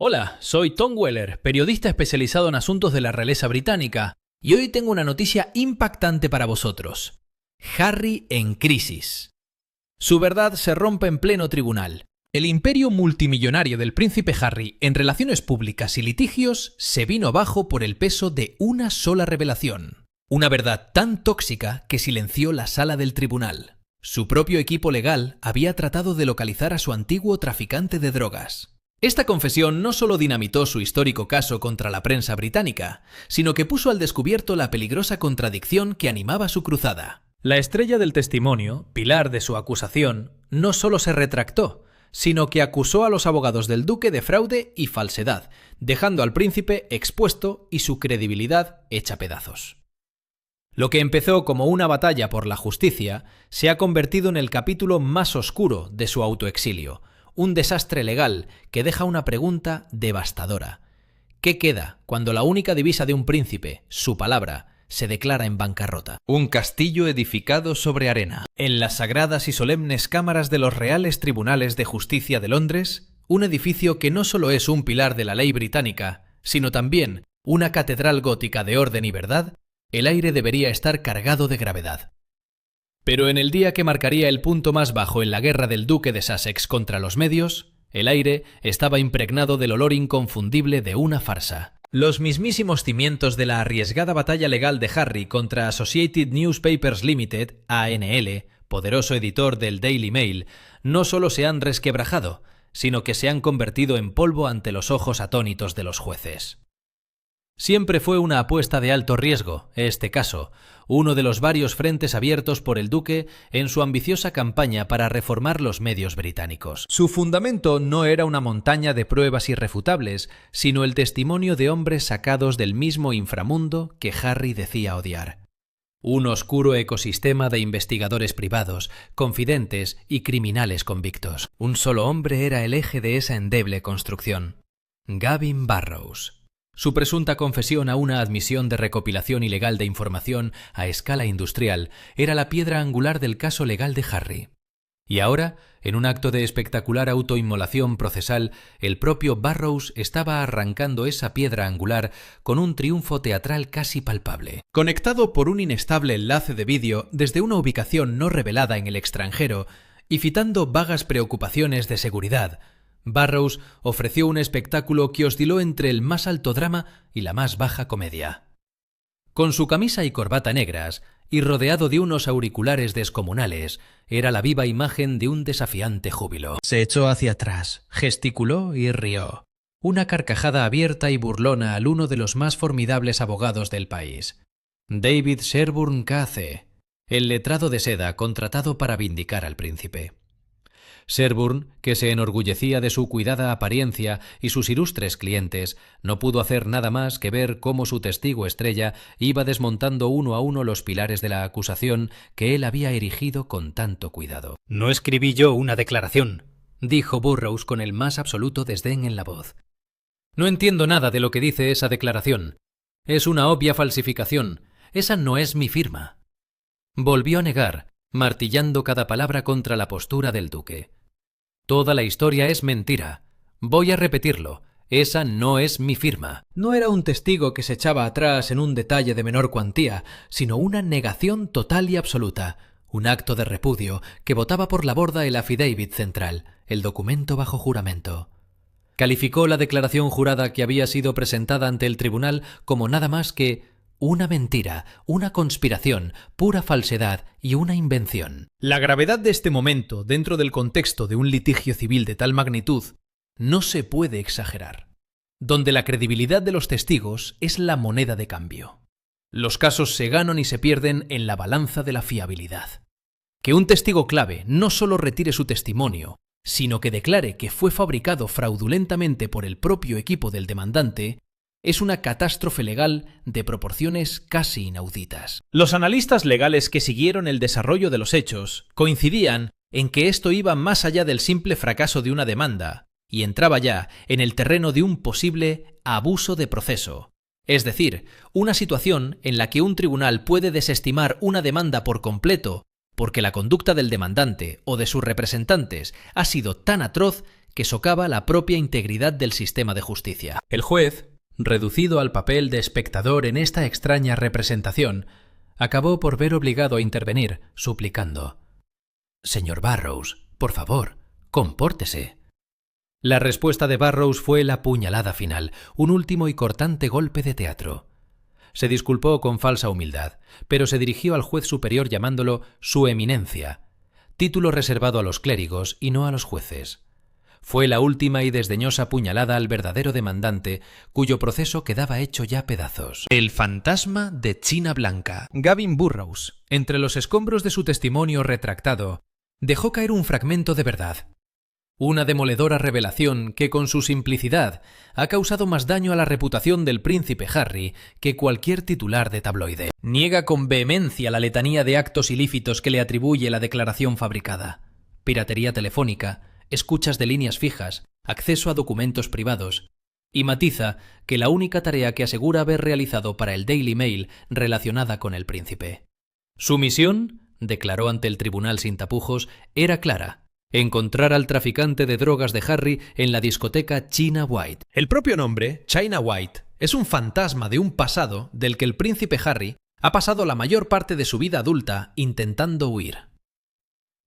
Hola, soy Tom Weller, periodista especializado en asuntos de la realeza británica, y hoy tengo una noticia impactante para vosotros. Harry en crisis. Su verdad se rompe en pleno tribunal. El imperio multimillonario del príncipe Harry en relaciones públicas y litigios se vino abajo por el peso de una sola revelación. Una verdad tan tóxica que silenció la sala del tribunal. Su propio equipo legal había tratado de localizar a su antiguo traficante de drogas. Esta confesión no solo dinamitó su histórico caso contra la prensa británica, sino que puso al descubierto la peligrosa contradicción que animaba su cruzada. La estrella del testimonio, pilar de su acusación, no solo se retractó, sino que acusó a los abogados del duque de fraude y falsedad, dejando al príncipe expuesto y su credibilidad hecha pedazos. Lo que empezó como una batalla por la justicia se ha convertido en el capítulo más oscuro de su autoexilio. Un desastre legal que deja una pregunta devastadora. ¿Qué queda cuando la única divisa de un príncipe, su palabra, se declara en bancarrota? Un castillo edificado sobre arena. En las sagradas y solemnes cámaras de los Reales Tribunales de Justicia de Londres, un edificio que no solo es un pilar de la ley británica, sino también una catedral gótica de orden y verdad, el aire debería estar cargado de gravedad. Pero en el día que marcaría el punto más bajo en la guerra del duque de Sussex contra los medios, el aire estaba impregnado del olor inconfundible de una farsa. Los mismísimos cimientos de la arriesgada batalla legal de Harry contra Associated Newspapers Limited, ANL, poderoso editor del Daily Mail, no solo se han resquebrajado, sino que se han convertido en polvo ante los ojos atónitos de los jueces. Siempre fue una apuesta de alto riesgo, este caso, uno de los varios frentes abiertos por el duque en su ambiciosa campaña para reformar los medios británicos. Su fundamento no era una montaña de pruebas irrefutables, sino el testimonio de hombres sacados del mismo inframundo que Harry decía odiar. Un oscuro ecosistema de investigadores privados, confidentes y criminales convictos. Un solo hombre era el eje de esa endeble construcción: Gavin Barrows. Su presunta confesión a una admisión de recopilación ilegal de información a escala industrial era la piedra angular del caso legal de Harry. Y ahora, en un acto de espectacular autoinmolación procesal, el propio Barrows estaba arrancando esa piedra angular con un triunfo teatral casi palpable. Conectado por un inestable enlace de vídeo desde una ubicación no revelada en el extranjero y citando vagas preocupaciones de seguridad, Barrows ofreció un espectáculo que osciló entre el más alto drama y la más baja comedia. Con su camisa y corbata negras, y rodeado de unos auriculares descomunales, era la viva imagen de un desafiante júbilo. Se echó hacia atrás, gesticuló y rió. Una carcajada abierta y burlona al uno de los más formidables abogados del país. David Sherburne KC, el letrado de seda contratado para vindicar al príncipe. Sherburne, que se enorgullecía de su cuidada apariencia y sus ilustres clientes, no pudo hacer nada más que ver cómo su testigo estrella iba desmontando uno a uno los pilares de la acusación que él había erigido con tanto cuidado. «No escribí yo una declaración», dijo Burrows con el más absoluto desdén en la voz. «No entiendo nada de lo que dice esa declaración. Es una obvia falsificación. Esa no es mi firma». Volvió a negar, martillando cada palabra contra la postura del duque. «Toda la historia es mentira. Voy a repetirlo. Esa no es mi firma». No era un testigo que se echaba atrás en un detalle de menor cuantía, sino una negación total y absoluta, un acto de repudio que botaba por la borda el affidavit central, el documento bajo juramento. Calificó la declaración jurada que había sido presentada ante el tribunal como nada más que una mentira, una conspiración, pura falsedad y una invención. La gravedad de este momento, dentro del contexto de un litigio civil de tal magnitud, no se puede exagerar. Donde la credibilidad de los testigos es la moneda de cambio. Los casos se ganan y se pierden en la balanza de la fiabilidad. Que un testigo clave no solo retire su testimonio, sino que declare que fue fabricado fraudulentamente por el propio equipo del demandante, es una catástrofe legal de proporciones casi inauditas. Los analistas legales que siguieron el desarrollo de los hechos coincidían en que esto iba más allá del simple fracaso de una demanda y entraba ya en el terreno de un posible abuso de proceso. Es decir, una situación en la que un tribunal puede desestimar una demanda por completo porque la conducta del demandante o de sus representantes ha sido tan atroz que socava la propia integridad del sistema de justicia. El juez, reducido al papel de espectador en esta extraña representación, acabó por ver obligado a intervenir, suplicando: «Señor Burroughs, por favor, compórtese». La respuesta de Burroughs fue la puñalada final, un último y cortante golpe de teatro. Se disculpó con falsa humildad, pero se dirigió al juez superior llamándolo Su Eminencia, título reservado a los clérigos y no a los jueces. Fue la última y desdeñosa puñalada al verdadero demandante, cuyo proceso quedaba hecho ya pedazos. El fantasma de China Blanca. Gavin Burroughs, entre los escombros de su testimonio retractado, dejó caer un fragmento de verdad. Una demoledora revelación que con su simplicidad ha causado más daño a la reputación del príncipe Harry que cualquier titular de tabloide. Niega con vehemencia la letanía de actos ilícitos que le atribuye la declaración fabricada: piratería telefónica, escuchas de líneas fijas, acceso a documentos privados, y matiza que la única tarea que asegura haber realizado para el Daily Mail relacionada con el príncipe. Su misión, declaró ante el tribunal sin tapujos, era clara: encontrar al traficante de drogas de Harry en la discoteca China White. El propio nombre, China White, es un fantasma de un pasado del que el príncipe Harry ha pasado la mayor parte de su vida adulta intentando huir.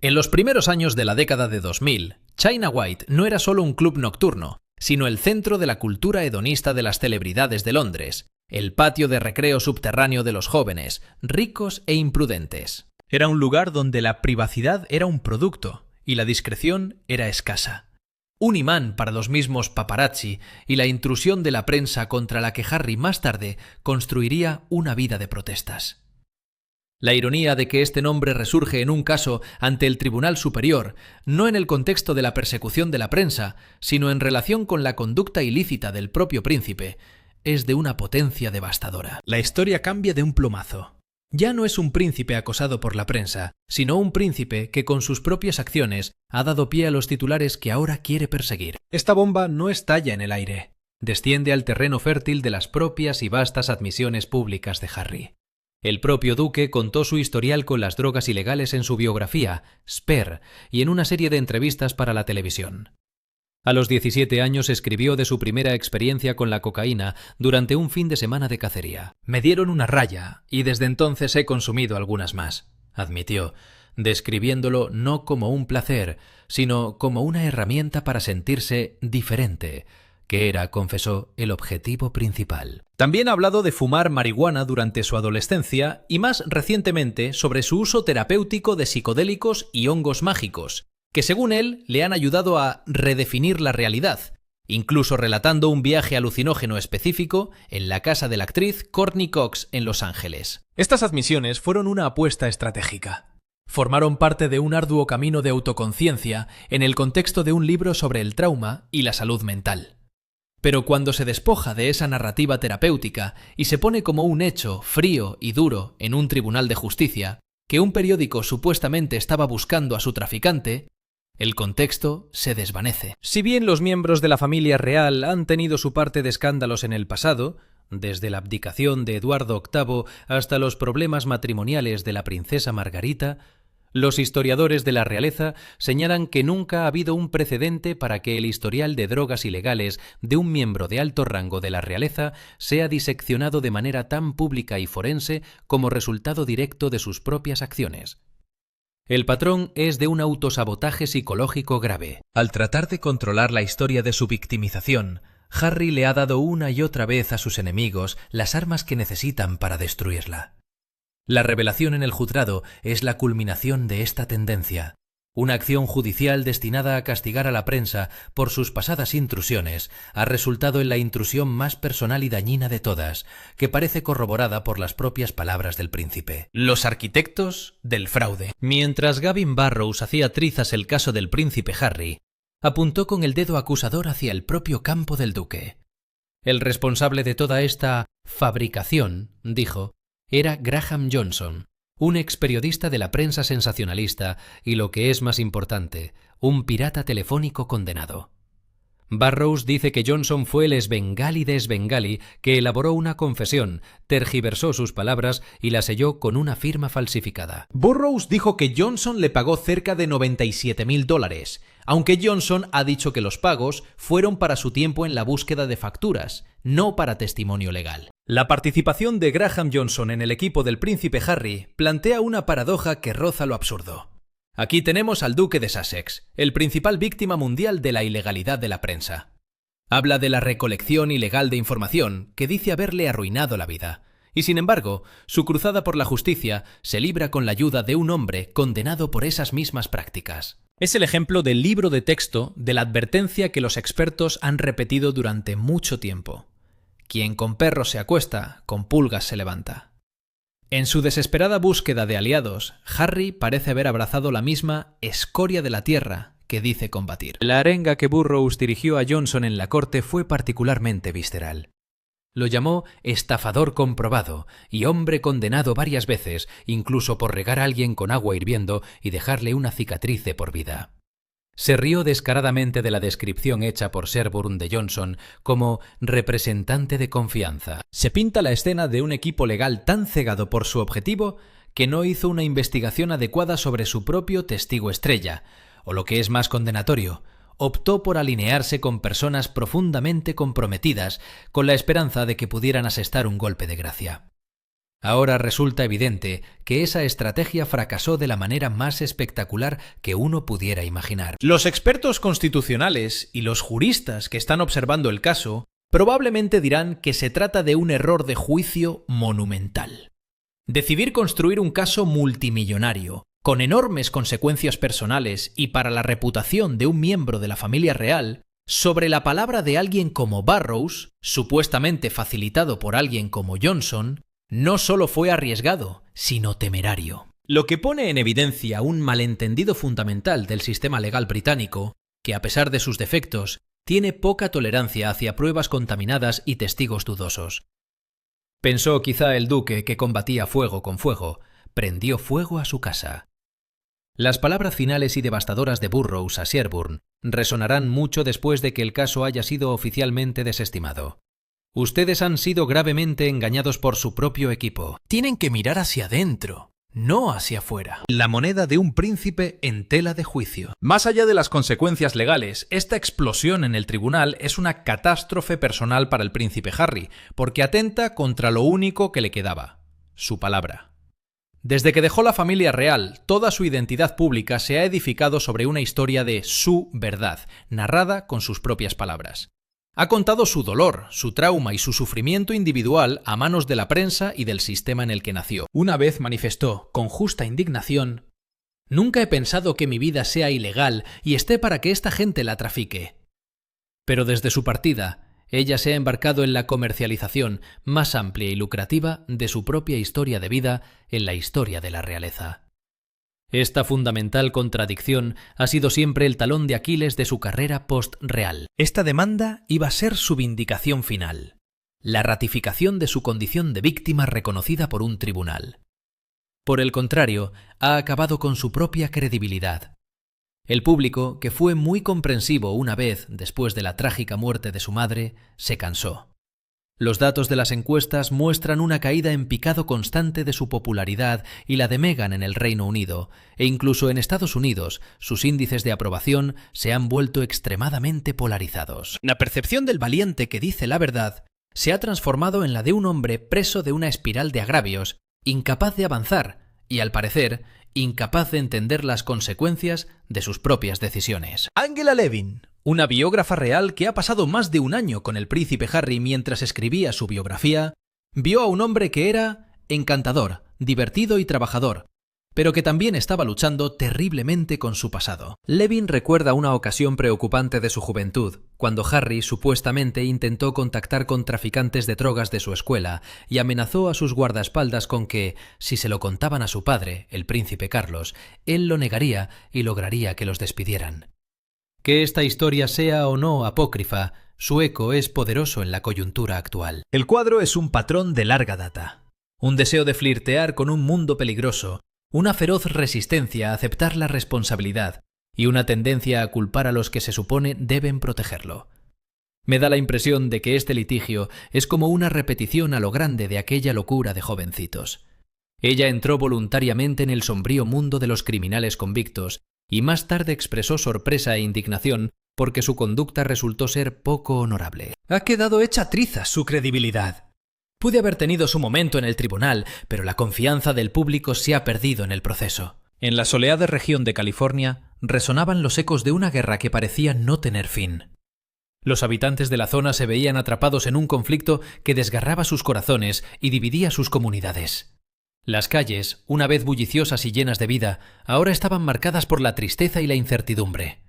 En los primeros años de la década de 2000, China White no era solo un club nocturno, sino el centro de la cultura hedonista de las celebridades de Londres, el patio de recreo subterráneo de los jóvenes, ricos e imprudentes. Era un lugar donde la privacidad era un producto y la discreción era escasa. Un imán para los mismos paparazzi y la intrusión de la prensa contra la que Harry más tarde construiría una vida de protestas. La ironía de que este nombre resurge en un caso ante el Tribunal Superior, no en el contexto de la persecución de la prensa, sino en relación con la conducta ilícita del propio príncipe, es de una potencia devastadora. La historia cambia de un plumazo. Ya no es un príncipe acosado por la prensa, sino un príncipe que con sus propias acciones ha dado pie a los titulares que ahora quiere perseguir. Esta bomba no estalla en el aire. Desciende al terreno fértil de las propias y vastas admisiones públicas de Harry. El propio duque contó su historial con las drogas ilegales en su biografía, Spare, y en una serie de entrevistas para la televisión. A los 17 años escribió de su primera experiencia con la cocaína durante un fin de semana de cacería. «Me dieron una raya y desde entonces he consumido algunas más», admitió, describiéndolo no como un placer, sino como una herramienta para sentirse diferente, que era, confesó, el objetivo principal. También ha hablado de fumar marihuana durante su adolescencia y más recientemente sobre su uso terapéutico de psicodélicos y hongos mágicos, que según él le han ayudado a redefinir la realidad, incluso relatando un viaje alucinógeno específico en la casa de la actriz Courtney Cox en Los Ángeles. Estas admisiones fueron una apuesta estratégica. Formaron parte de un arduo camino de autoconciencia en el contexto de un libro sobre el trauma y la salud mental. Pero cuando se despoja de esa narrativa terapéutica y se pone como un hecho frío y duro en un tribunal de justicia, que un periódico supuestamente estaba buscando a su traficante, el contexto se desvanece. Si bien los miembros de la familia real han tenido su parte de escándalos en el pasado, desde la abdicación de Eduardo VIII hasta los problemas matrimoniales de la princesa Margarita, los historiadores de la realeza señalan que nunca ha habido un precedente para que el historial de drogas ilegales de un miembro de alto rango de la realeza sea diseccionado de manera tan pública y forense como resultado directo de sus propias acciones. El patrón es de un autosabotaje psicológico grave. Al tratar de controlar la historia de su victimización, Harry le ha dado una y otra vez a sus enemigos las armas que necesitan para destruirla. La revelación en el juzgado es la culminación de esta tendencia. Una acción judicial destinada a castigar a la prensa por sus pasadas intrusiones ha resultado en la intrusión más personal y dañina de todas, que parece corroborada por las propias palabras del príncipe. Los arquitectos del fraude. Mientras Gavin Burroughs hacía trizas el caso del príncipe Harry, apuntó con el dedo acusador hacia el propio campo del duque. El responsable de toda esta fabricación, dijo, era Graham Johnson, un ex periodista de la prensa sensacionalista y, lo que es más importante, un pirata telefónico condenado. Burroughs dice que Johnson fue el Svengali de Svengali que elaboró una confesión, tergiversó sus palabras y la selló con una firma falsificada. Burroughs dijo que Johnson le pagó cerca de $97.000, aunque Johnson ha dicho que los pagos fueron para su tiempo en la búsqueda de facturas, no para testimonio legal. La participación de Graham Johnson en el equipo del príncipe Harry plantea una paradoja que roza lo absurdo. Aquí tenemos al duque de Sussex, el principal víctima mundial de la ilegalidad de la prensa. Habla de la recolección ilegal de información que dice haberle arruinado la vida. Y sin embargo, su cruzada por la justicia se libra con la ayuda de un hombre condenado por esas mismas prácticas. Es el ejemplo del libro de texto de la advertencia que los expertos han repetido durante mucho tiempo. Quien con perros se acuesta, con pulgas se levanta. En su desesperada búsqueda de aliados, Harry parece haber abrazado la misma escoria de la tierra que dice combatir. La arenga que Burroughs dirigió a Johnson en la corte fue particularmente visceral. Lo llamó estafador comprobado y hombre condenado varias veces, incluso por regar a alguien con agua hirviendo y dejarle una cicatriz de por vida. Se rió descaradamente de la descripción hecha por Sherburne de Johnson como representante de confianza. Se pinta la escena de un equipo legal tan cegado por su objetivo que no hizo una investigación adecuada sobre su propio testigo estrella, o lo que es más condenatorio, optó por alinearse con personas profundamente comprometidas con la esperanza de que pudieran asestar un golpe de gracia. Ahora resulta evidente que esa estrategia fracasó de la manera más espectacular que uno pudiera imaginar. Los expertos constitucionales y los juristas que están observando el caso probablemente dirán que se trata de un error de juicio monumental. Decidir construir un caso multimillonario, con enormes consecuencias personales y para la reputación de un miembro de la familia real, sobre la palabra de alguien como Burroughs, supuestamente facilitado por alguien como Johnson, no solo fue arriesgado, sino temerario. Lo que pone en evidencia un malentendido fundamental del sistema legal británico, que a pesar de sus defectos, tiene poca tolerancia hacia pruebas contaminadas y testigos dudosos. Pensó quizá el duque que combatía fuego con fuego, prendió fuego a su casa. Las palabras finales y devastadoras de Burroughs a Sherburne resonarán mucho después de que el caso haya sido oficialmente desestimado. Ustedes han sido gravemente engañados por su propio equipo. Tienen que mirar hacia adentro, no hacia afuera. La moneda de un príncipe en tela de juicio. Más allá de las consecuencias legales, esta explosión en el tribunal es una catástrofe personal para el príncipe Harry, porque atenta contra lo único que le quedaba, su palabra. Desde que dejó la familia real, toda su identidad pública se ha edificado sobre una historia de su verdad, narrada con sus propias palabras. Ha contado su dolor, su trauma y su sufrimiento individual a manos de la prensa y del sistema en el que nació. Una vez manifestó, con justa indignación: «Nunca he pensado que mi vida sea ilegal y esté para que esta gente la trafique». Pero desde su partida, ella se ha embarcado en la comercialización más amplia y lucrativa de su propia historia de vida en la historia de la realeza. Esta fundamental contradicción ha sido siempre el talón de Aquiles de su carrera post-real. Esta demanda iba a ser su vindicación final, la ratificación de su condición de víctima reconocida por un tribunal. Por el contrario, ha acabado con su propia credibilidad. El público, que fue muy comprensivo una vez después de la trágica muerte de su madre, se cansó. Los datos de las encuestas muestran una caída en picado constante de su popularidad y la de Meghan en el Reino Unido, e incluso en Estados Unidos sus índices de aprobación se han vuelto extremadamente polarizados. La percepción del valiente que dice la verdad se ha transformado en la de un hombre preso de una espiral de agravios, incapaz de avanzar y, al parecer, incapaz de entender las consecuencias de sus propias decisiones. Angela Levin, una biógrafa real que ha pasado más de un año con el príncipe Harry mientras escribía su biografía, vio a un hombre que era encantador, divertido y trabajador, pero que también estaba luchando terriblemente con su pasado. Levin recuerda una ocasión preocupante de su juventud, cuando Harry supuestamente intentó contactar con traficantes de drogas de su escuela y amenazó a sus guardaespaldas con que, si se lo contaban a su padre, el príncipe Carlos, él lo negaría y lograría que los despidieran. Que esta historia sea o no apócrifa, su eco es poderoso en la coyuntura actual. El cuadro es un patrón de larga data. Un deseo de flirtear con un mundo peligroso, una feroz resistencia a aceptar la responsabilidad y una tendencia a culpar a los que se supone deben protegerlo. Me da la impresión de que este litigio es como una repetición a lo grande de aquella locura de jovencitos. Ella entró voluntariamente en el sombrío mundo de los criminales convictos y más tarde expresó sorpresa e indignación porque su conducta resultó ser poco honorable. Ha quedado hecha trizas su credibilidad. Pude haber tenido su momento en el tribunal, pero la confianza del público se ha perdido en el proceso. En la soleada región de California resonaban los ecos de una guerra que parecía no tener fin. Los habitantes de la zona se veían atrapados en un conflicto que desgarraba sus corazones y dividía sus comunidades. Las calles, una vez bulliciosas y llenas de vida, ahora estaban marcadas por la tristeza y la incertidumbre.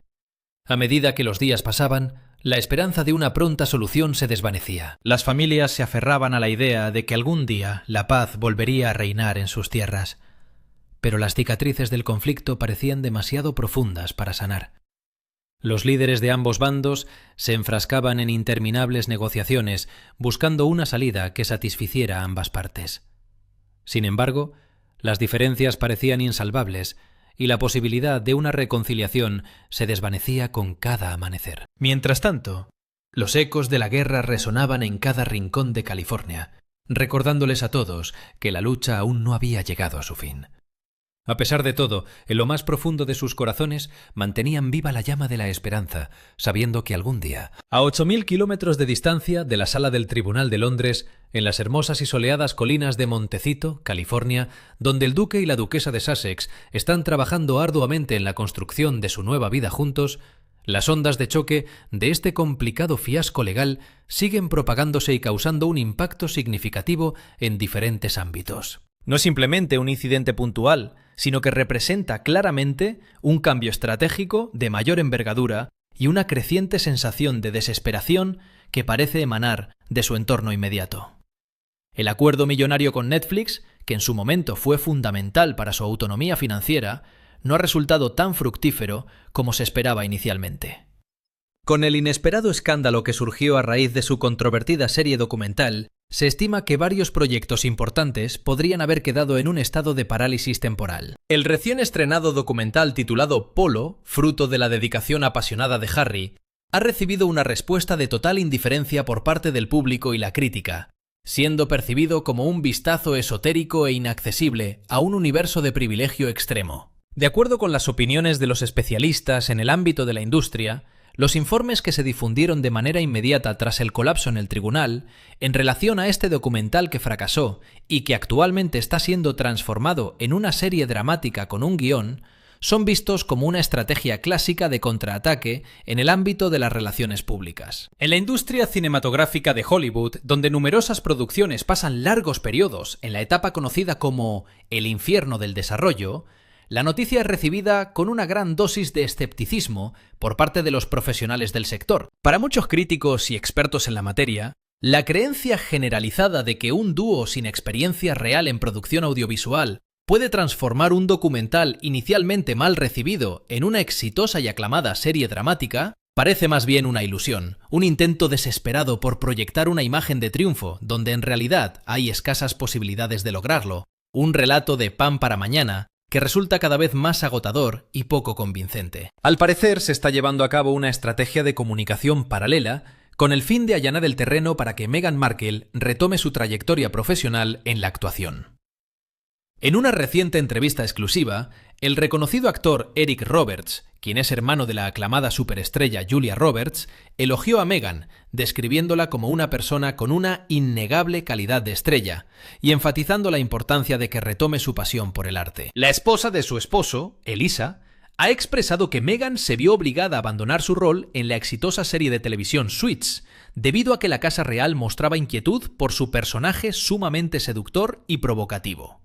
A medida que los días pasaban, la esperanza de una pronta solución se desvanecía. Las familias se aferraban a la idea de que algún día la paz volvería a reinar en sus tierras. Pero las cicatrices del conflicto parecían demasiado profundas para sanar. Los líderes de ambos bandos se enfrascaban en interminables negociaciones, buscando una salida que satisficiera a ambas partes. Sin embargo, las diferencias parecían insalvables y la posibilidad de una reconciliación se desvanecía con cada amanecer. Mientras tanto, los ecos de la guerra resonaban en cada rincón de California, recordándoles a todos que la lucha aún no había llegado a su fin. A pesar de todo, en lo más profundo de sus corazones mantenían viva la llama de la esperanza, sabiendo que algún día, a 8.000 kilómetros de distancia de la sala del Tribunal de Londres, en las hermosas y soleadas colinas de Montecito, California, donde el duque y la duquesa de Sussex están trabajando arduamente en la construcción de su nueva vida juntos, las ondas de choque de este complicado fiasco legal siguen propagándose y causando un impacto significativo en diferentes ámbitos. No es simplemente un incidente puntual, sino que representa claramente un cambio estratégico de mayor envergadura y una creciente sensación de desesperación que parece emanar de su entorno inmediato. El acuerdo millonario con Netflix, que en su momento fue fundamental para su autonomía financiera, no ha resultado tan fructífero como se esperaba inicialmente. Con el inesperado escándalo que surgió a raíz de su controvertida serie documental, se estima que varios proyectos importantes podrían haber quedado en un estado de parálisis temporal. El recién estrenado documental titulado Polo, fruto de la dedicación apasionada de Harry, ha recibido una respuesta de total indiferencia por parte del público y la crítica, siendo percibido como un vistazo esotérico e inaccesible a un universo de privilegio extremo. De acuerdo con las opiniones de los especialistas en el ámbito de la industria, los informes que se difundieron de manera inmediata tras el colapso en el tribunal, en relación a este documental que fracasó y que actualmente está siendo transformado en una serie dramática con un guión, son vistos como una estrategia clásica de contraataque en el ámbito de las relaciones públicas. En la industria cinematográfica de Hollywood, donde numerosas producciones pasan largos periodos en la etapa conocida como el infierno del desarrollo, la noticia es recibida con una gran dosis de escepticismo por parte de los profesionales del sector. Para muchos críticos y expertos en la materia, la creencia generalizada de que un dúo sin experiencia real en producción audiovisual puede transformar un documental inicialmente mal recibido en una exitosa y aclamada serie dramática parece más bien una ilusión, un intento desesperado por proyectar una imagen de triunfo donde en realidad hay escasas posibilidades de lograrlo, un relato de pan para mañana que resulta cada vez más agotador y poco convincente. Al parecer se está llevando a cabo una estrategia de comunicación paralela con el fin de allanar el terreno para que Meghan Markle retome su trayectoria profesional en la actuación. En una reciente entrevista exclusiva, el reconocido actor Eric Roberts, quien es hermano de la aclamada superestrella Julia Roberts, elogió a Meghan, describiéndola como una persona con una innegable calidad de estrella y enfatizando la importancia de que retome su pasión por el arte. La esposa de su esposo, Elisa, ha expresado que Meghan se vio obligada a abandonar su rol en la exitosa serie de televisión Suits, debido a que la Casa Real mostraba inquietud por su personaje sumamente seductor y provocativo.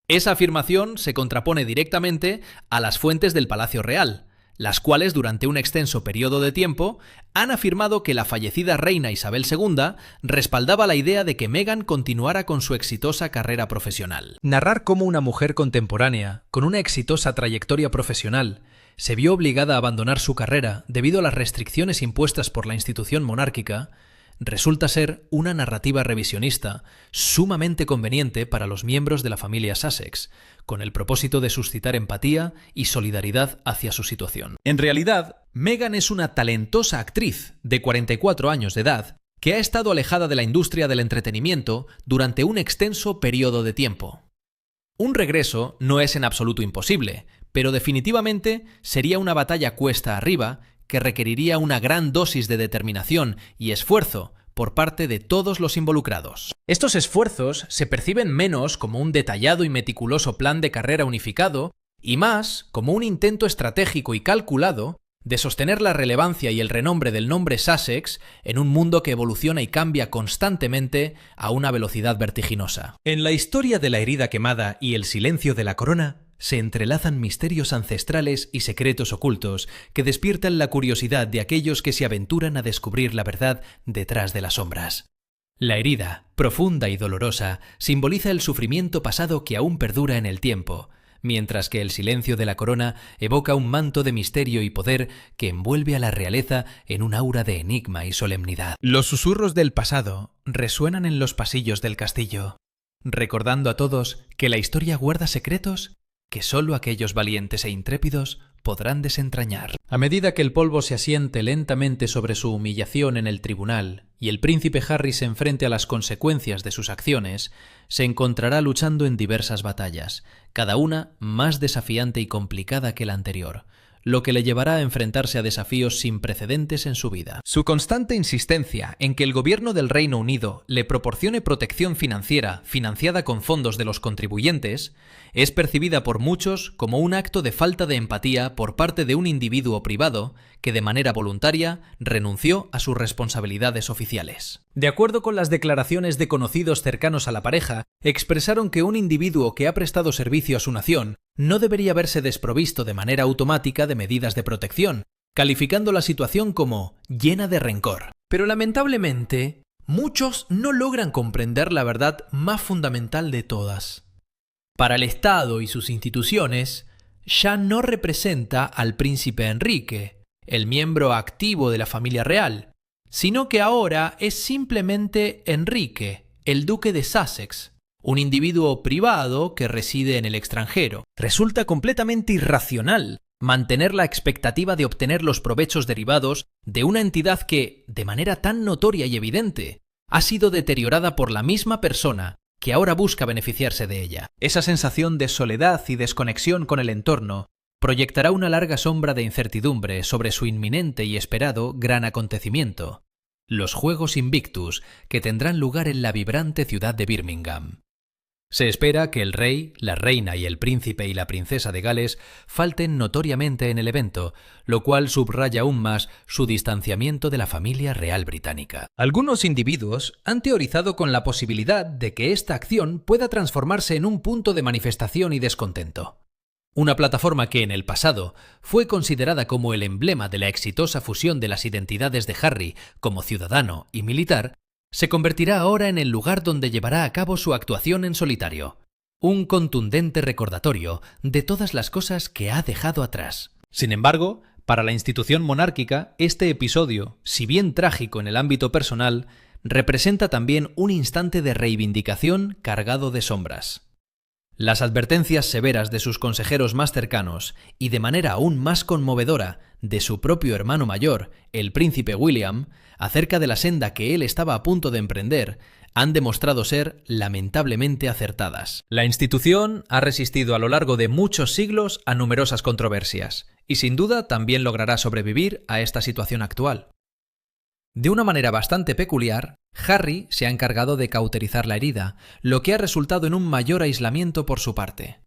Esa afirmación se contrapone directamente a las fuentes del Palacio Real, las cuales durante un extenso periodo de tiempo han afirmado que la fallecida reina Isabel II respaldaba la idea de que Meghan continuara con su exitosa carrera profesional. Narrar cómo una mujer contemporánea, con una exitosa trayectoria profesional, se vio obligada a abandonar su carrera debido a las restricciones impuestas por la institución monárquica, resulta ser una narrativa revisionista sumamente conveniente para los miembros de la familia Sussex, con el propósito de suscitar empatía y solidaridad hacia su situación. En realidad, Meghan es una talentosa actriz de 44 años de edad que ha estado alejada de la industria del entretenimiento durante un extenso periodo de tiempo. Un regreso no es en absoluto imposible, pero definitivamente sería una batalla cuesta arriba que requeriría una gran dosis de determinación y esfuerzo por parte de todos los involucrados. Estos esfuerzos se perciben menos como un detallado y meticuloso plan de carrera unificado y más como un intento estratégico y calculado de sostener la relevancia y el renombre del nombre Sussex en un mundo que evoluciona y cambia constantemente a una velocidad vertiginosa. En la historia de la herida quemada y el silencio de la corona se entrelazan misterios ancestrales y secretos ocultos que despiertan la curiosidad de aquellos que se aventuran a descubrir la verdad detrás de las sombras. La herida, profunda y dolorosa, simboliza el sufrimiento pasado que aún perdura en el tiempo, mientras que el silencio de la corona evoca un manto de misterio y poder que envuelve a la realeza en un aura de enigma y solemnidad. Los susurros del pasado resuenan en los pasillos del castillo, recordando a todos que la historia guarda secretos que solo aquellos valientes e intrépidos podrán desentrañar. A medida que el polvo se asiente lentamente sobre su humillación en el tribunal y el príncipe Harry se enfrente a las consecuencias de sus acciones, se encontrará luchando en diversas batallas, cada una más desafiante y complicada que la anterior, lo que le llevará a enfrentarse a desafíos sin precedentes en su vida. Su constante insistencia en que el gobierno del Reino Unido le proporcione protección financiera financiada con fondos de los contribuyentes es percibida por muchos como un acto de falta de empatía por parte de un individuo privado que de manera voluntaria renunció a sus responsabilidades oficiales. De acuerdo con las declaraciones de conocidos cercanos a la pareja, expresaron que un individuo que ha prestado servicio a su nación no debería verse desprovisto de manera automática de medidas de protección, calificando la situación como llena de rencor. Pero lamentablemente, muchos no logran comprender la verdad más fundamental de todas. Para el Estado y sus instituciones, ya no representa al príncipe Enrique, el miembro activo de la familia real, sino que ahora es simplemente Enrique, el duque de Sussex, un individuo privado que reside en el extranjero. Resulta completamente irracional mantener la expectativa de obtener los provechos derivados de una entidad que, de manera tan notoria y evidente, ha sido deteriorada por la misma persona que ahora busca beneficiarse de ella. Esa sensación de soledad y desconexión con el entorno proyectará una larga sombra de incertidumbre sobre su inminente y esperado gran acontecimiento, los Juegos Invictus, que tendrán lugar en la vibrante ciudad de Birmingham. Se espera que el rey, la reina y el príncipe y la princesa de Gales falten notoriamente en el evento, lo cual subraya aún más su distanciamiento de la familia real británica. Algunos individuos han teorizado con la posibilidad de que esta acción pueda transformarse en un punto de manifestación y descontento. Una plataforma que en el pasado fue considerada como el emblema de la exitosa fusión de las identidades de Harry como ciudadano y militar, se convertirá ahora en el lugar donde llevará a cabo su actuación en solitario. Un contundente recordatorio de todas las cosas que ha dejado atrás. Sin embargo, para la institución monárquica, este episodio, si bien trágico en el ámbito personal, representa también un instante de reivindicación cargado de sombras. Las advertencias severas de sus consejeros más cercanos y de manera aún más conmovedora de su propio hermano mayor, el príncipe William, acerca de la senda que él estaba a punto de emprender, han demostrado ser lamentablemente acertadas. La institución ha resistido a lo largo de muchos siglos a numerosas controversias y sin duda también logrará sobrevivir a esta situación actual. De una manera bastante peculiar, Harry se ha encargado de cauterizar la herida, lo que ha resultado en un mayor aislamiento por su parte.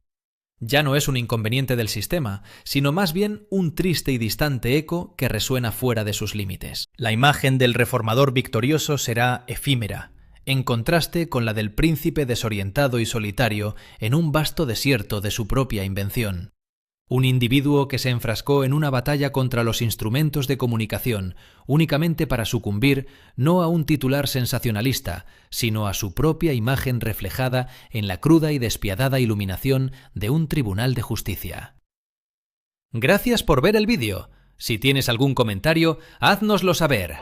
Ya no es un inconveniente del sistema, sino más bien un triste y distante eco que resuena fuera de sus límites. La imagen del reformador victorioso será efímera, en contraste con la del príncipe desorientado y solitario en un vasto desierto de su propia invención. Un individuo que se enfrascó en una batalla contra los instrumentos de comunicación únicamente para sucumbir no a un titular sensacionalista, sino a su propia imagen reflejada en la cruda y despiadada iluminación de un tribunal de justicia. Gracias por ver el vídeo. Si tienes algún comentario, háznoslo saber.